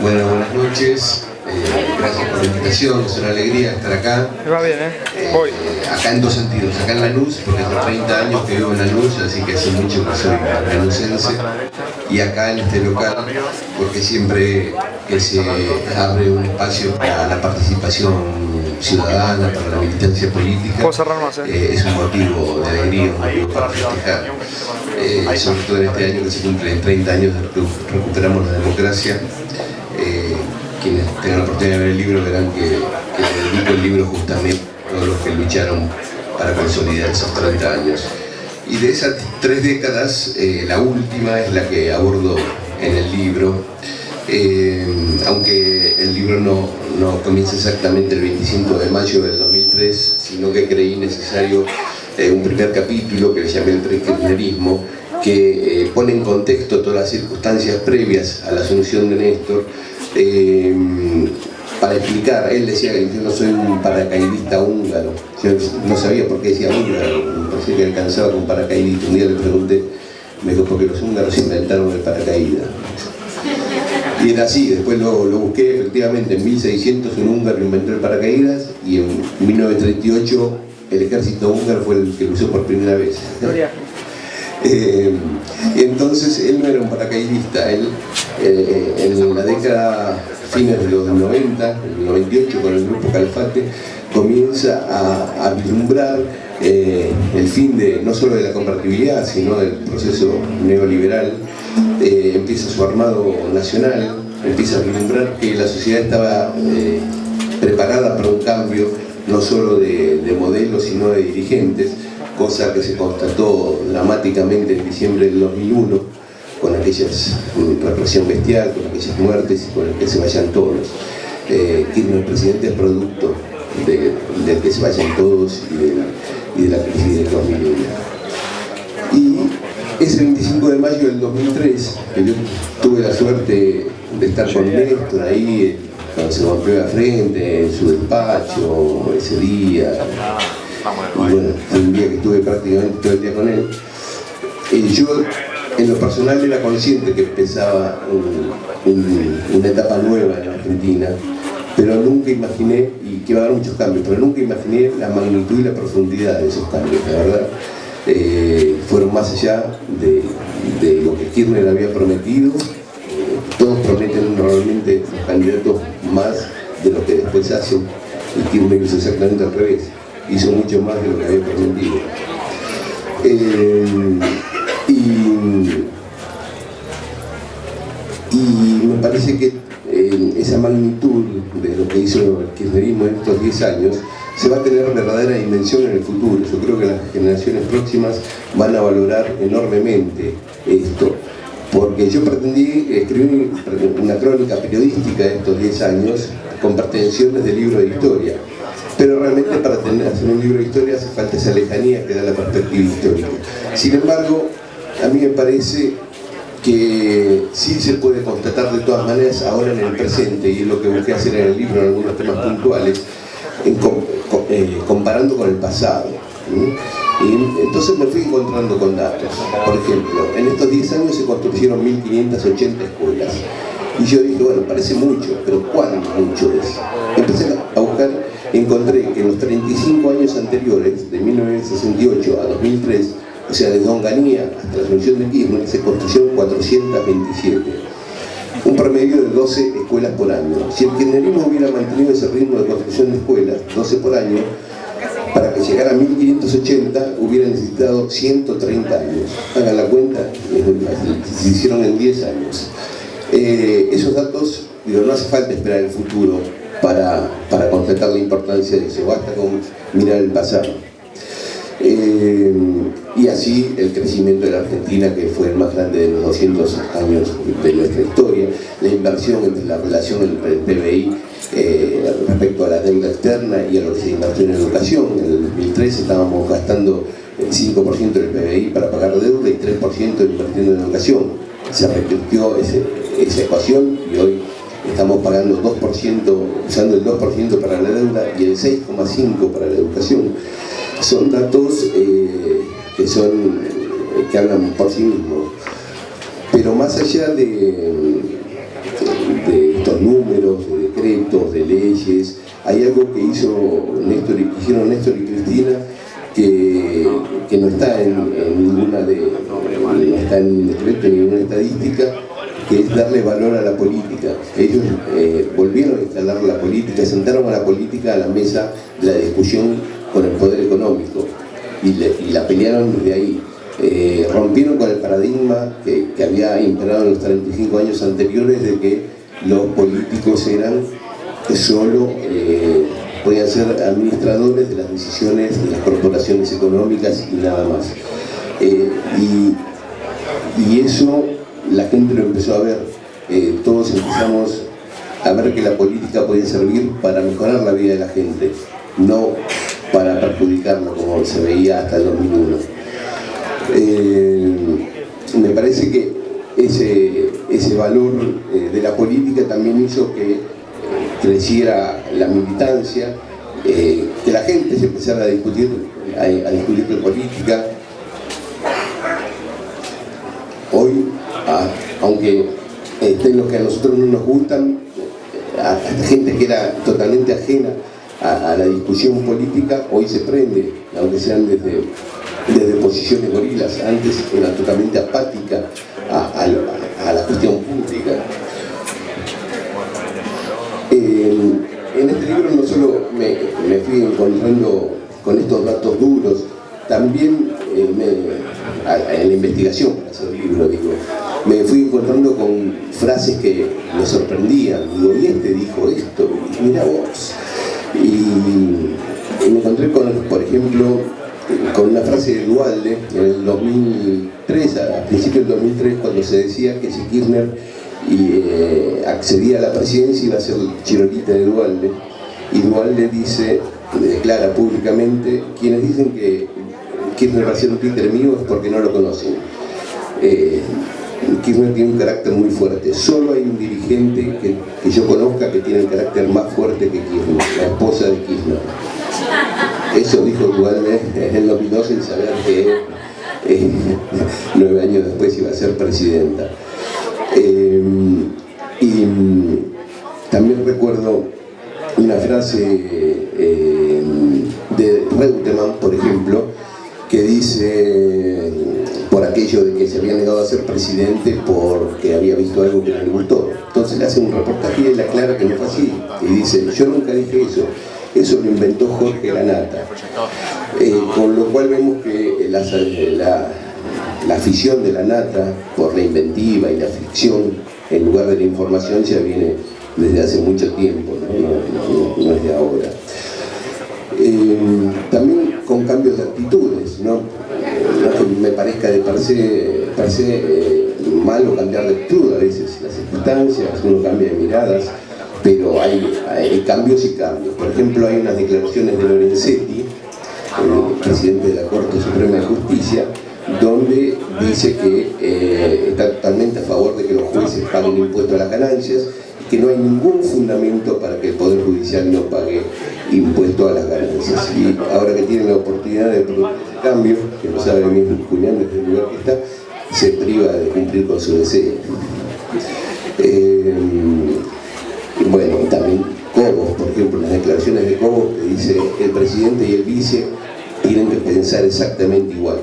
Bueno, buenas noches. Gracias por la invitación, es una alegría estar acá. Me va bien, voy. Acá en dos sentidos, acá en Lanús, porque hace 30 años que vivo en Lanús, así que hace mucho que soy lanucense. Y acá en este local, porque siempre que se abre un espacio para la participación ciudadana, para la militancia política, es un motivo de alegría, un motivo para festejar. Sobre todo en este año que se cumplen 30 años de que recuperamos la democracia. Quienes tengan la oportunidad de ver el libro verán que le dedico el libro justamente a todos los que lucharon para consolidar esos 30 años. Y de esas 3 décadas, la última es la que abordo en el libro, aunque el libro no comienza exactamente el 25 de mayo del 2003, sino que creí necesario un primer capítulo que le llamé el pre-kirchnerismo, que pone en contexto todas las circunstancias previas a la asunción de Néstor, para explicar. Él decía que yo no soy un paracaidista húngaro, yo no sabía por qué decía húngaro, me parecía que alcanzaba con paracaidista. Un día le pregunté, me dijo, porque los húngaros inventaron el paracaídas. Y era así, después lo busqué, efectivamente, en 1600 un húngaro inventó el paracaídas y en 1938 el ejército húngaro fue el que lo usó por primera vez. Entonces él no era un paracaidista, él en la década, fines de los 90, en el 98, con el grupo Calafate, comienza a vislumbrar el fin no solo de la convertibilidad, sino del proceso neoliberal. Empieza su armado nacional, empieza a vislumbrar que la sociedad estaba preparada para un cambio, no solo de modelos, sino de dirigentes, cosa que se constató dramáticamente en diciembre del 2001, con aquella represión bestial, con aquellas muertes y con el que se vayan todos. Kirchner, el presidente, es producto del que se vayan todos y de la crisis del 2001. Y ese 25 de mayo del 2003, que yo tuve la suerte de estar con Néstor ahí, cuando se rompió la frente, en su despacho, ese día. Y bueno, fue un día que estuve prácticamente todo el día con él. Yo, en lo personal, era consciente que empezaba una etapa nueva en Argentina, pero nunca imaginé, y que iba a haber muchos cambios, pero nunca imaginé la magnitud y la profundidad de esos cambios, la verdad. Fueron más allá de lo que Kirchner había prometido. Todos prometen normalmente los candidatos más de lo que después hacen, y Kirchner hizo exactamente al revés, hizo mucho más de lo que había prometido. Y me parece que esa magnitud de lo que hizo el kirchnerismo en estos 10 años se va a tener verdadera dimensión en el futuro. Yo creo que las generaciones próximas van a valorar enormemente esto, porque yo pretendí escribir una crónica periodística de estos 10 años con pretensiones de libro de historia, pero realmente para hacer un libro de historia hace falta esa lejanía que da la perspectiva histórica. Sin embargo, a mí me parece que sí se puede constatar de todas maneras ahora en el presente, y es lo que busqué hacer en el libro en algunos temas puntuales, comparando con el pasado. Y entonces me fui encontrando con datos. Por ejemplo, en estos 10 años se construyeron 1580 escuelas. Y yo dije, bueno, parece mucho, pero ¿cuánto mucho es? Empecé a buscar, encontré que en los 35 años anteriores, de 1968 a 2003, o sea, desde Onganía hasta la asunción de Kirchner, se construyeron 427. Un promedio de 12 escuelas por año. Si el kirchnerismo hubiera mantenido ese ritmo de construcción de escuelas, 12 por año, para que llegara a 1580 hubiera necesitado 130 años. Hagan la cuenta, es muy fácil, se hicieron en 10 años. Esos datos, no hace falta esperar el futuro para constatar la importancia de eso, basta con mirar el pasado. Y así el crecimiento de la Argentina, que fue el más grande de los 200 años de nuestra historia, la inversión entre la relación entre el PBI respecto a la deuda externa y a lo que se invirtió en educación. En el 2003 estábamos gastando el 5% del PBI para pagar deuda y 3% invirtiendo en educación. Se revirtió esa ecuación y hoy estamos pagando 2%, usando el 2% para la deuda y el 6,5% para la educación. Son datos que hablan por sí mismos. Pero más allá de estos con números, de decretos, de leyes. Hay algo que hicieron Néstor y Cristina que no está en ninguna no está en ningún decreto, en ninguna estadística, que es darle valor a la política. Ellos volvieron a instalar la política, sentaron a la política a la mesa de la discusión con el poder económico y la pelearon desde ahí. Rompieron con el paradigma que había imperado en los 35 años anteriores de que los políticos eran solo podían ser administradores de las decisiones de las corporaciones económicas y nada más. Y eso la gente lo empezó a ver. Todos empezamos a ver que la política podía servir para mejorar la vida de la gente, no para perjudicarla como se veía hasta el 2001. Me parece que ese valor de la política también hizo que creciera la militancia, que la gente se empezara a discutir de política. Hoy, aunque estén los que a nosotros no nos gustan, a gente que era totalmente ajena a la discusión política, hoy se prende, aunque sean desde posiciones gorilas. Antes era totalmente apática a la cuestión pública. En este libro no solo me fui encontrando con estos datos duros, también en la investigación para hacer el libro, me fui encontrando con frases que me sorprendían. Digo, y este dijo esto, y mira vos. Y me encontré por ejemplo, con una frase de Duhalde en el 2003, a principios del 2003, cuando se decía que si Kirchner accedía a la presidencia iba a ser chirolita de Duhalde, y Duhalde declara públicamente: quienes dicen que Kirchner va a ser un títere mío es porque no lo conocen. Kirchner tiene un carácter muy fuerte. Solo hay un dirigente que yo conozca que tiene el carácter más fuerte que Kirchner, la esposa de Kirchner. Eso dijo Duhalde en el 2012, sin saber que 9 años después iba a ser presidenta. Y también recuerdo una frase de Reutemann, por ejemplo, que dice, por aquello de que se había negado a ser presidente porque había visto algo que no le gustó. Entonces le hace un reportaje y él aclara que no fue así. Y dice: yo nunca dije eso. Eso lo inventó Jorge Lanata. Con lo cual vemos que la afición de Lanata por la inventiva y la ficción en lugar de la información ya viene desde hace mucho tiempo, no es de ahora. También con cambios de actitudes, no que me parezca de per se malo cambiar de actitud. A veces las circunstancias, uno cambia de miradas, pero hay cambios y cambios. Por ejemplo, hay unas declaraciones de Lorenzetti, el presidente de la Corte Suprema de Justicia, donde dice que está totalmente a favor de que los jueces paguen impuesto a las ganancias, y que no hay ningún fundamento para que el Poder Judicial no pague impuesto a las ganancias. Y ahora que tienen la oportunidad de producir ese cambio, que lo sabe bien Julián desde el lugar que está, se priva de cumplir con su deseo. Bueno, también Cobos, por ejemplo, las declaraciones de Cobos, que dice: el presidente y el vice tienen que pensar exactamente igual.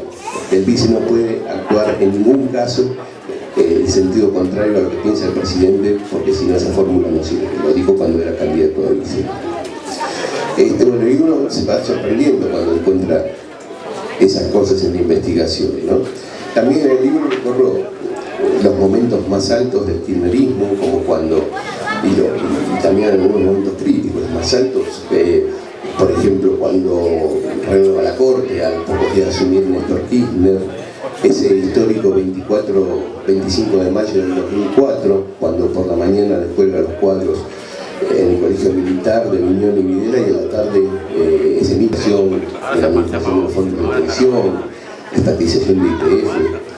El vice no puede actuar en ningún caso en sentido contrario a lo que piensa el presidente, porque si no, esa fórmula no sirve. Lo dijo cuando era candidato a vice. Bueno, y uno se va sorprendiendo cuando encuentra esas cosas en la investigación, ¿no? También en el libro recorro los momentos más altos del kirchnerismo, como cuando, y también algunos momentos críticos más altos, por ejemplo, cuando renueva la Corte, al pocos días de asumir Néstor Kirchner, ese histórico 25 de mayo del 2004, cuando por la mañana descuelga los cuadros en el Colegio Militar de Unión y Videla, y a la tarde esa emisión de la administración de los fondos de pensión, estatización de IPF,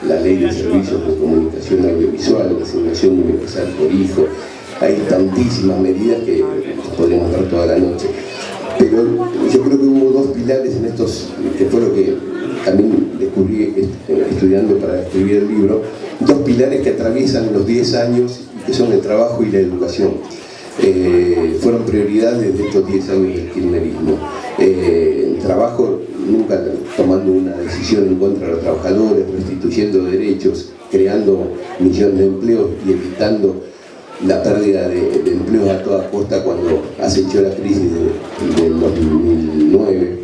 la ley de servicios de comunicación audiovisual, la asignación universal por hijo. Hay tantísimas medidas que podríamos dar toda la noche. Pero yo creo que hubo dos pilares en estos, que fue lo que también descubrí estudiando para escribir el libro, dos pilares que atraviesan los 10 años y que son el trabajo y la educación. fueron prioridades de estos 10 años del kirchnerismo. Trabajo nunca tomando una decisión en contra de los trabajadores, restituyendo derechos, creando millones de empleos y evitando la pérdida de empleos a toda costa cuando acechó la crisis del 2009.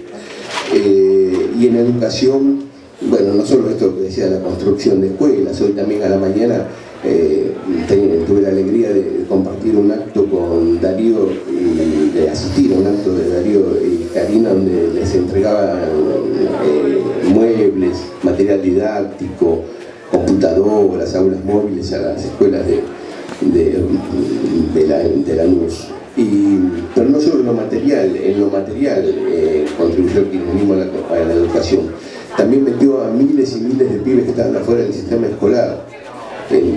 Y en educación, bueno, no solo esto que decía, la construcción de escuelas, hoy también a la mañana tuve la alegría de compartir un acto con Darío, de asistir a un acto de Darío y Karina, donde les entregaban muebles, material didáctico, computadoras, aulas móviles a las escuelas de Lanús. Pero no solo en lo material contribuyó el kirchnerismo a la educación. También metió a miles y miles de pibes que estaban afuera del sistema escolar.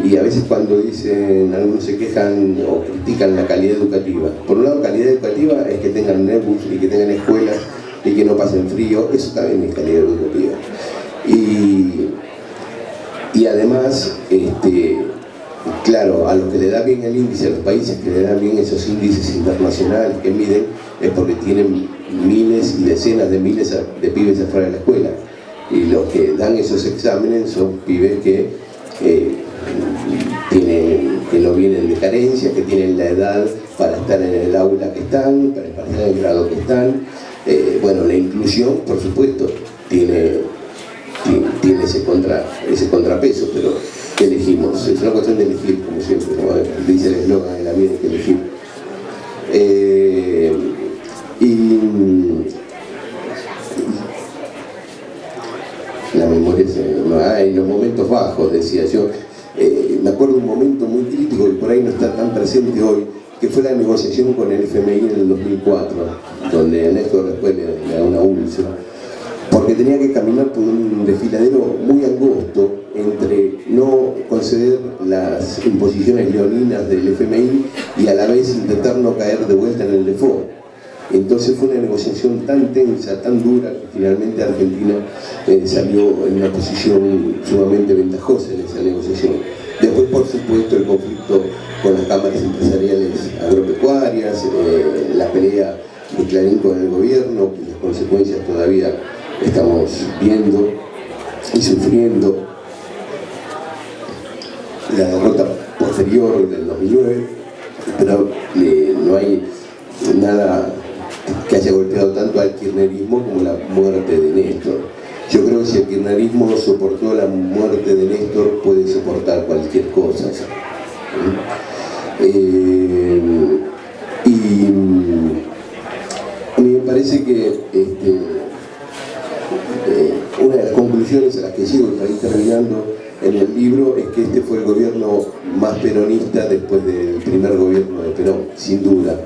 Y a veces cuando dicen, algunos se quejan o critican la calidad educativa. Por un lado, calidad educativa es que tengan netbooks y que tengan escuelas y que no pasen frío, eso también es calidad educativa. Y además, claro, a los que le da bien el índice, a los países que le dan bien esos índices internacionales que miden, es porque tienen miles y decenas de miles de pibes afuera de la escuela. Y los que dan esos exámenes son pibes que no vienen de carencia, que tienen la edad para estar en el aula que están, para estar en el grado que están. Bueno, la inclusión, por supuesto, tiene ese contrapeso, pero ¿qué elegimos? Es una cuestión de elegir, como siempre, como dice el eslogan de la vida, hay que elegir. La memoria en los momentos bajos, decía yo. Me acuerdo de un momento muy crítico que por ahí no está tan presente hoy, que fue la negociación con el FMI en el 2004, donde Néstor después le da una úlcera, porque tenía que caminar por un desfiladero muy angosto entre no conceder las imposiciones leoninas del FMI y a la vez intentar no caer de vuelta en el default. Entonces fue una negociación tan tensa, tan dura, que finalmente Argentina salió en una posición sumamente ventajosa en esa negociación. Después, por supuesto, el conflicto con las cámaras empresariales agropecuarias, la pelea de Clarín con el gobierno, cuyas consecuencias todavía estamos viendo y sufriendo, la derrota posterior del 2009, pero no hay nada que haya golpeado tanto al kirchnerismo como la muerte de Néstor. Yo creo que si el kirchnerismo soportó la muerte de Néstor, puede soportar cualquier cosa. Y a mí me parece que una de las conclusiones a las que llego para ir terminando en el libro es que este fue el gobierno más peronista después del primer gobierno de Perón, sin duda.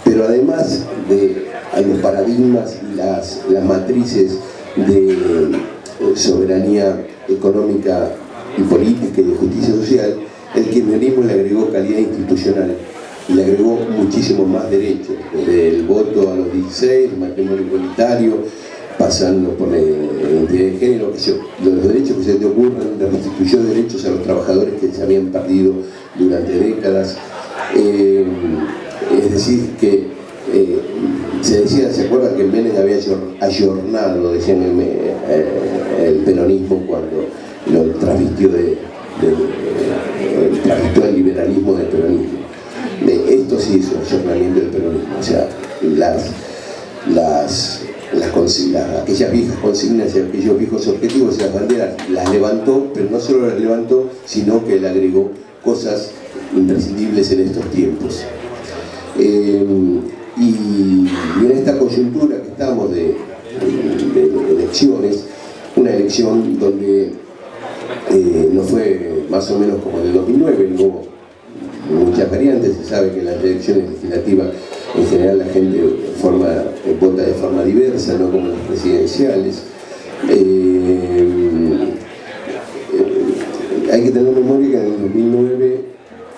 Pero además de los paradigmas y las matrices de soberanía económica y política y de justicia social, el kirchnerismo le agregó calidad institucional y le agregó muchísimos más derechos, desde el voto a los 16, el matrimonio igualitario, pasando por la identidad de género, los derechos que se te ocurran, le restituyó derechos a los trabajadores que se habían perdido durante décadas. Es decir, que se decía, ¿se acuerdan que Menem había ayornado, decían el peronismo cuando lo transvistió el liberalismo del peronismo? Esto sí es un ayornamiento del peronismo, o sea, aquellas viejas consignas y aquellos viejos objetivos y las banderas las levantó, pero no solo las levantó, sino que le agregó cosas imprescindibles en estos tiempos. Y en esta coyuntura que estamos de elecciones, una elección donde no fue más o menos como en el 2009, no hubo muchas variantes, se sabe que en las elecciones legislativas en general la gente vota de forma diversa, no como las presidenciales. Hay que tener memoria que en el 2009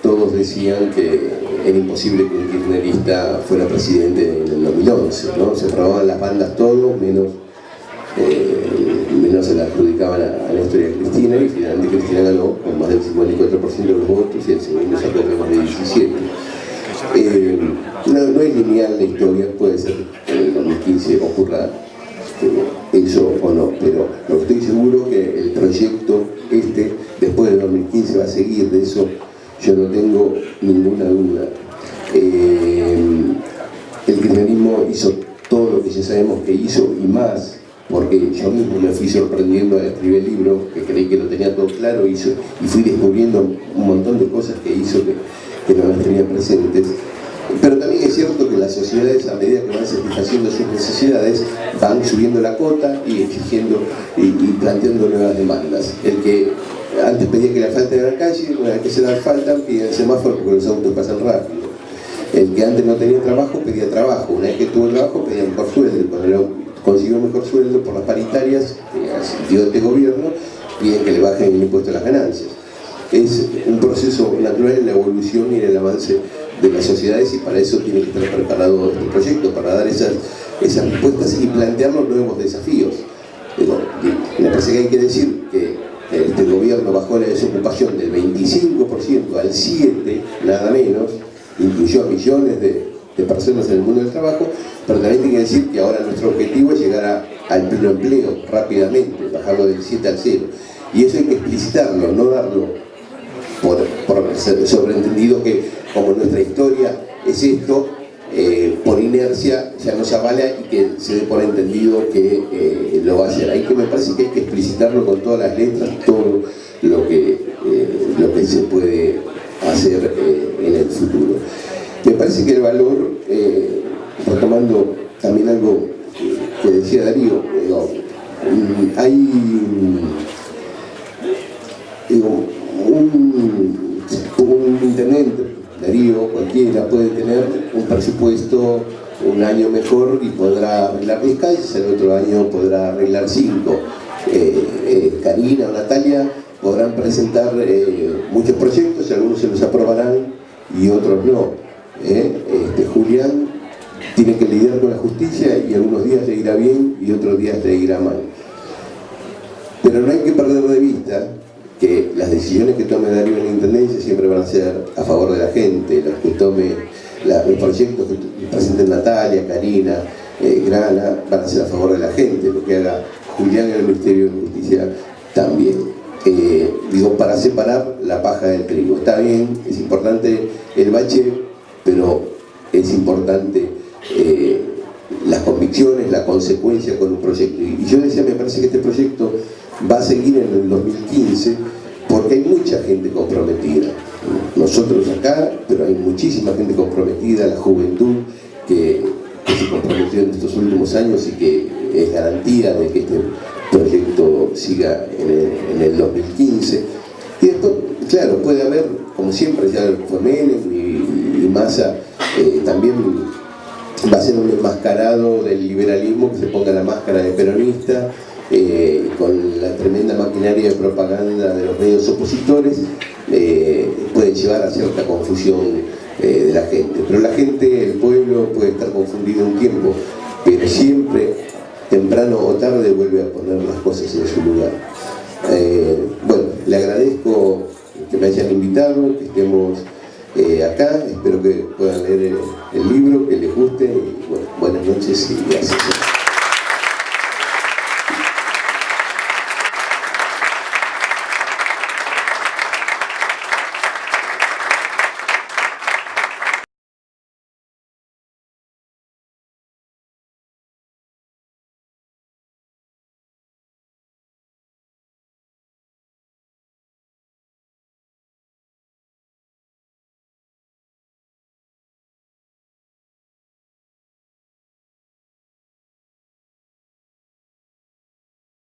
todos decían que era imposible que un kirchnerista fuera presidente en el 2011, ¿no? Se probaban las bandas todos, menos se la adjudicaban a Néstor y a Cristina, y finalmente Cristina ganó con más del 54% de los votos y el segundo sacó más de 17%. No es lineal la historia, puede ser que en el 2015 ocurra eso o no, pero lo que estoy seguro que el proyecto después del 2015 va a seguir, de eso yo no tengo ninguna duda. El kirchnerismo hizo todo lo que ya sabemos que hizo y más, porque yo mismo me fui sorprendiendo al escribir el libro, que creí que lo tenía todo claro, y fui descubriendo un montón de cosas que hizo que no las tenía presentes. Pero también es cierto que las sociedades, a medida que van satisfaciendo sus necesidades, van subiendo la cota y exigiendo y planteando nuevas demandas. El que antes pedía que le falte en la calle, una vez que se la faltan, pide el semáforo porque los autos pasan rápido. El que antes no tenía trabajo, pedía trabajo. Una vez que tuvo trabajo, pedía mejor sueldo. Y cuando consiguió mejor sueldo por las paritarias que asistió este gobierno, piden que le bajen el impuesto a las ganancias. Es un proceso natural en la evolución y en el avance de las sociedades, y para eso tiene que estar preparado este proyecto, para dar esas respuestas y plantear los nuevos desafíos. Me parece que hay que decir que este gobierno bajó la desocupación del 25% al 7%, nada menos, incluyó a millones de personas en el mundo del trabajo, pero también tiene que decir que ahora nuestro objetivo es llegar al pleno empleo rápidamente, bajarlo del 7 al 0. Y eso hay que explicitarlo, no darlo por sobreentendido que como nuestra historia es esto, por inercia ya nos avala y que se dé por entendido que lo va a hacer. Me parece que hay que explicitarlo con todas las letras, todo lo que se puede hacer en el futuro. Me parece que el valor, retomando también algo que decía Darío, hay un intendente, Darío, cualquiera puede tener un presupuesto un año mejor y podrá arreglar 10 calles, el otro año podrá arreglar 5. Karina o Natalia podrán presentar muchos proyectos, algunos se los aprobarán y otros no. Julián tiene que lidiar con la justicia y algunos días le irá bien y otros días le irá mal. Pero no hay que perder de vista que las decisiones que tome Darío en la Intendencia siempre van a ser a favor de la gente, los que tome los proyectos que presenten Natalia, Karina, Grana, van a ser a favor de la gente, lo que haga Julián en el Ministerio de Justicia también. Para separar la paja del trigo. Está bien, es importante el bache, pero es importante las convicciones, la consecuencia con un proyecto. Y yo decía, me parece que este proyecto va a seguir en el 2015 porque hay mucha gente comprometida. Nosotros acá, pero hay muchísima gente comprometida, la juventud que se comprometió en estos últimos años y que es garantía de que este proyecto siga en el 2015. Y después, claro, puede haber, como siempre, ya fue Menem y Massa, también va a ser un enmascarado del liberalismo que se ponga la máscara de peronista, con la tremenda maquinaria de propaganda de los medios opositores, puede llevar a cierta confusión de la gente. Pero la gente, el pueblo, puede estar confundido un tiempo, pero siempre, temprano o tarde, vuelve a poner las cosas en su lugar. Bueno, le agradezco que me hayan invitado, que estemos acá, espero que puedan leer el libro, que les guste, y bueno, buenas noches y gracias.